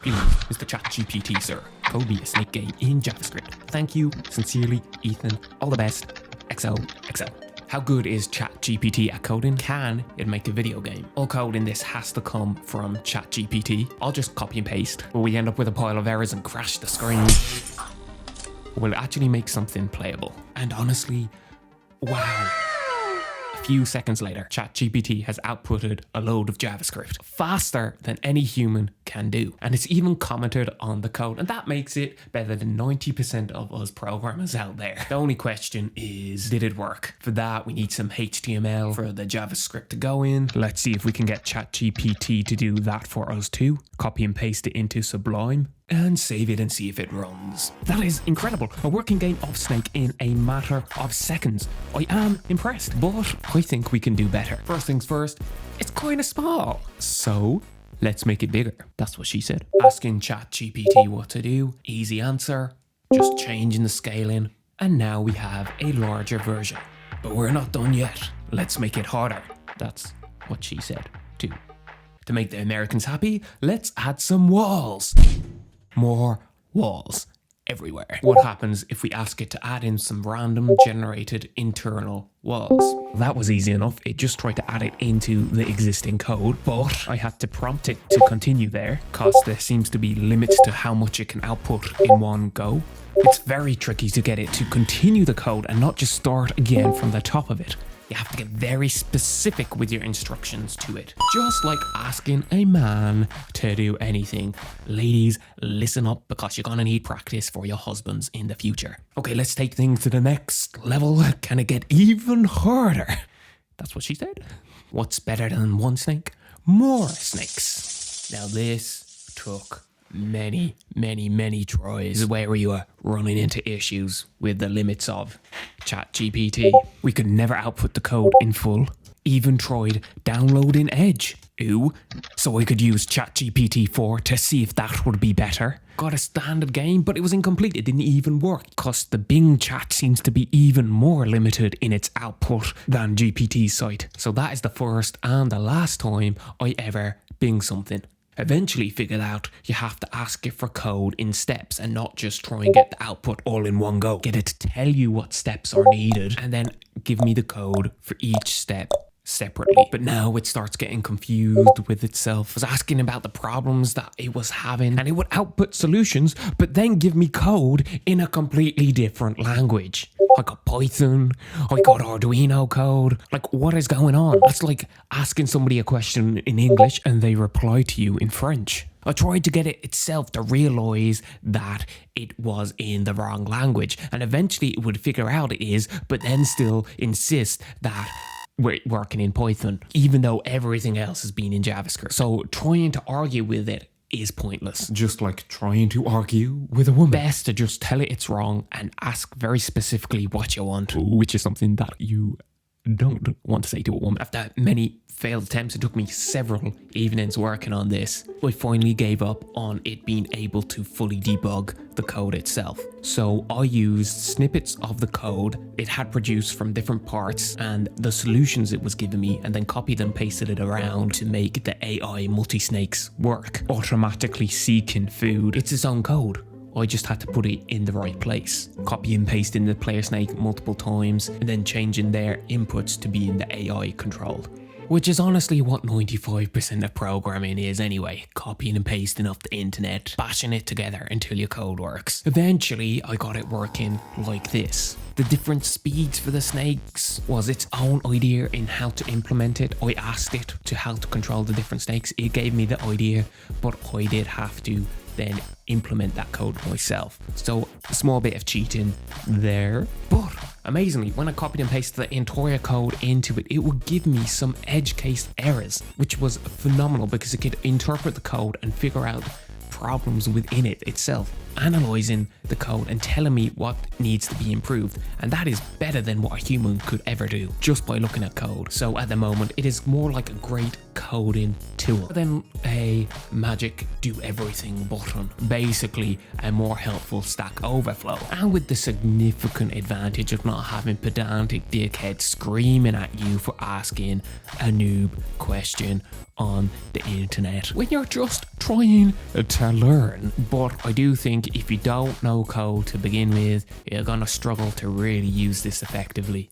Greetings, Mr. Chat GPT, sir. Code me a snake game in JavaScript. Thank you, sincerely, Ethan. All the best. XOXO. How good is Chat GPT at coding? Can it make a video game? All code in this has to come from Chat GPT. I'll just copy and paste, but we end up with a pile of errors and crash the screen. Will it actually make something playable? And honestly, wow. A few seconds later, ChatGPT has outputted a load of JavaScript faster than any human can do. And it's even commented on the code. And that makes it better than 90% of us programmers out there. The only question is, did it work? For that, we need some HTML for the JavaScript to go in. Let's see if we can get ChatGPT to do that for us too. Copy and paste it into Sublime and save it and see if it runs. That is incredible. A working game of Snake in a matter of seconds. I am impressed, but I think we can do better. First things first, it's kind of small. So let's make it bigger. That's what she said. Asking ChatGPT what to do. Easy answer. Just changing the scaling. And now we have a larger version. But we're not done yet. Let's make it harder. That's what she said too. To make the Americans happy, let's add some walls. More walls everywhere. What happens if we ask it to add in some random generated internal walls? That was easy enough. It just tried to add it into the existing code, but I had to prompt it to continue there because there seems to be limits to how much it can output in one go. It's very tricky to get it to continue the code and not just start again from the top of it. You have to get very specific with your instructions to it. Just like asking a man to do anything. Ladies, listen up because you're gonna need practice for your husbands in the future. Okay, let's take things to the next level. Can it get even harder? That's what she said. What's better than one snake? More snakes. Now this took many tries where we were running into issues with the limits of ChatGPT. We could never output the code in full. Even tried downloading Edge. Ooh, so I could use ChatGPT 4 to see if that would be better. Got a standard game, but it was incomplete. It didn't even work because the Bing chat seems to be even more limited in its output than GPT's site. So that is the first and the last time I ever Bing something. Eventually figured out you have to ask it for code in steps and not just try and get the output all in one go. Get it to tell you what steps are needed and then give me the code for each step separately. But now it starts getting confused with itself. I was asking about the problems that it was having and it would output solutions but then give me code in a completely different language. I got Python, I got Arduino code. Like, what is going on? That's like asking somebody a question in English and they reply to you in French. I tried to get it itself to realize that it was in the wrong language, and eventually it would figure out it is, but then still insist that we're working in Python, even though everything else has been in JavaScript. So trying to argue with it is pointless. Just like trying to argue with a woman. Best to just tell it it's wrong and ask very specifically what you want, which is something that you don't want to say to a woman. After many failed attempts, it took me several evenings working on this. I finally gave up on it being able to fully debug the code itself. So I used snippets of the code it had produced from different parts and the solutions it was giving me, and then copied and pasted it around to make the AI multi-snakes work. Automatically seeking food. It's its own code. I just had to put it in the right place. Copy and paste in the player snake multiple times and then changing their inputs to be in the AI controlled. Which is honestly what 95% of programming is anyway. Copying and pasting off the internet, bashing it together until your code works. Eventually, I got it working like this. The different speeds for the snakes was its own idea in how to implement it. I asked it to how to control the different snakes. It gave me the idea, but I did have to then implement that code myself. So a small bit of cheating there, but amazingly, when I copied and pasted the entire code into it, it would give me some edge case errors, which was phenomenal because it could interpret the code and figure out problems within it itself. analysing the code and telling me what needs to be improved, and that is better than what a human could ever do just by looking at code. So at the moment it is more like a great coding tool than a magic do everything button, basically a more helpful Stack Overflow, and with the significant advantage of not having pedantic dickheads screaming at you for asking a noob question on the internet when you're just trying to learn. But I do think if you don't know code to begin with, you're gonna struggle to really use this effectively.